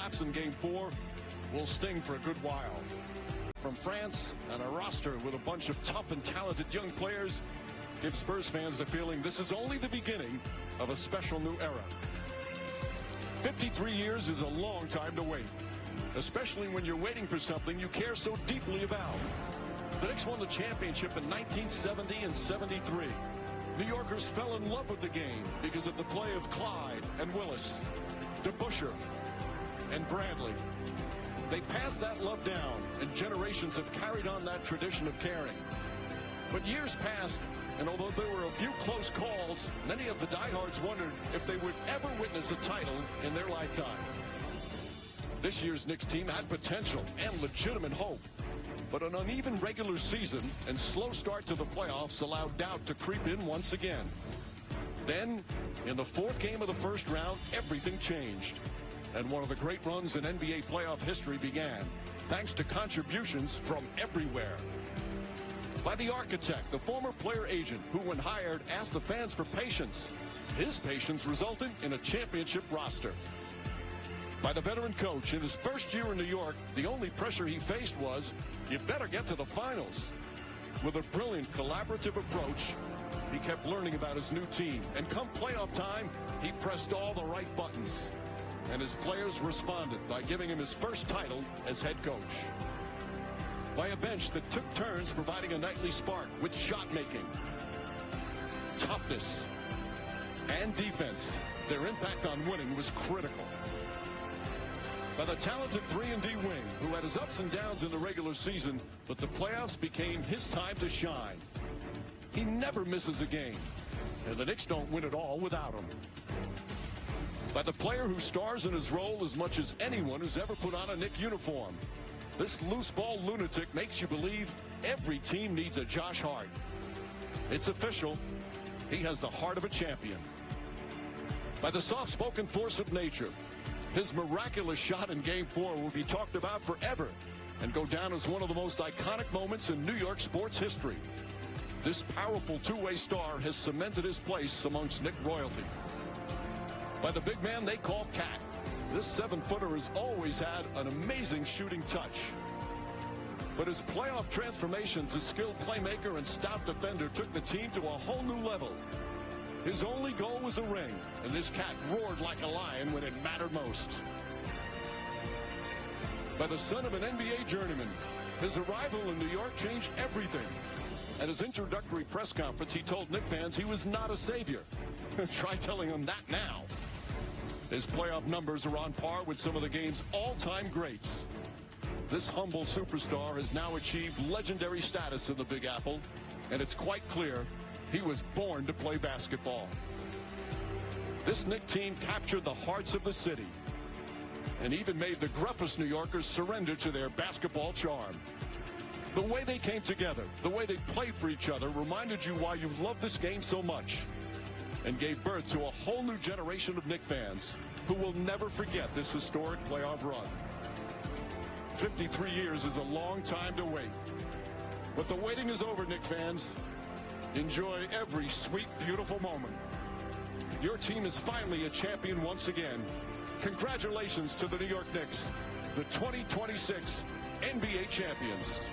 collapse in Game 4 will sting for a good while. From France, and a roster with a bunch of tough and talented young players gives Spurs fans the feeling this is only the beginning of a special new era. 53 years is a long time to wait, especially when you're waiting for something you care so deeply about. The Knicks won the championship in 1970 and 73. New Yorkers fell in love with the game because of the play of Clyde and Willis, DeBusschere and Bradley. They passed that love down, and generations have carried on that tradition of caring. But years passed, and although there were a few close calls, many of the diehards wondered if they would ever witness a title in their lifetime. This year's Knicks team had potential and legitimate hope, but an uneven regular season and slow start to the playoffs allowed doubt to creep in once again. Then, in the fourth game of the first round, everything changed, and one of the great runs in NBA playoff history began, thanks to contributions from everywhere. By the architect, the former player agent, who when hired asked the fans for patience. His patience resulted in a championship roster. By the veteran coach, in his first year in New York, the only pressure he faced was, you better get to the finals. With a brilliant collaborative approach, he kept learning about his new team, and come playoff time, he pressed all the right buttons. And his players responded by giving him his first title as head coach. By a bench that took turns providing a nightly spark with shot making, toughness, and defense, their impact on winning was critical. By the talented 3-and-D wing, who had his ups and downs in the regular season, but the playoffs became his time to shine. He never misses a game, and the Knicks don't win it all without him. By the player who stars in his role as much as anyone who's ever put on a Knick uniform. This loose ball lunatic makes you believe every team needs a Josh Hart. It's official. He has the heart of a champion. By the soft-spoken force of nature, his miraculous shot in Game 4 will be talked about forever and go down as one of the most iconic moments in New York sports history. This powerful two-way star has cemented his place amongst Knick royalty. By the big man they call Cat, this 7-footer has always had an amazing shooting touch. But his playoff transformation to skilled playmaker and stout defender took the team to a whole new level. His only goal was a ring, and this Cat roared like a lion when it mattered most. By the son of an NBA journeyman, his arrival in New York changed everything. At his introductory press conference, he told Knick fans he was not a savior. Try telling them that now. His playoff numbers are on par with some of the game's all-time greats. This humble superstar has now achieved legendary status in the Big Apple, and it's quite clear he was born to play basketball. This Knick team captured the hearts of the city and even made the gruffest New Yorkers surrender to their basketball charm. The way they came together, the way they played for each other reminded you why you love this game so much and gave birth to a whole new generation of Knick fans who will never forget this historic playoff run. 53 years is a long time to wait, but the waiting is over, Knick fans. Enjoy every sweet, beautiful moment. Your team is finally a champion once again. Congratulations to the New York Knicks, the 2026 NBA champions.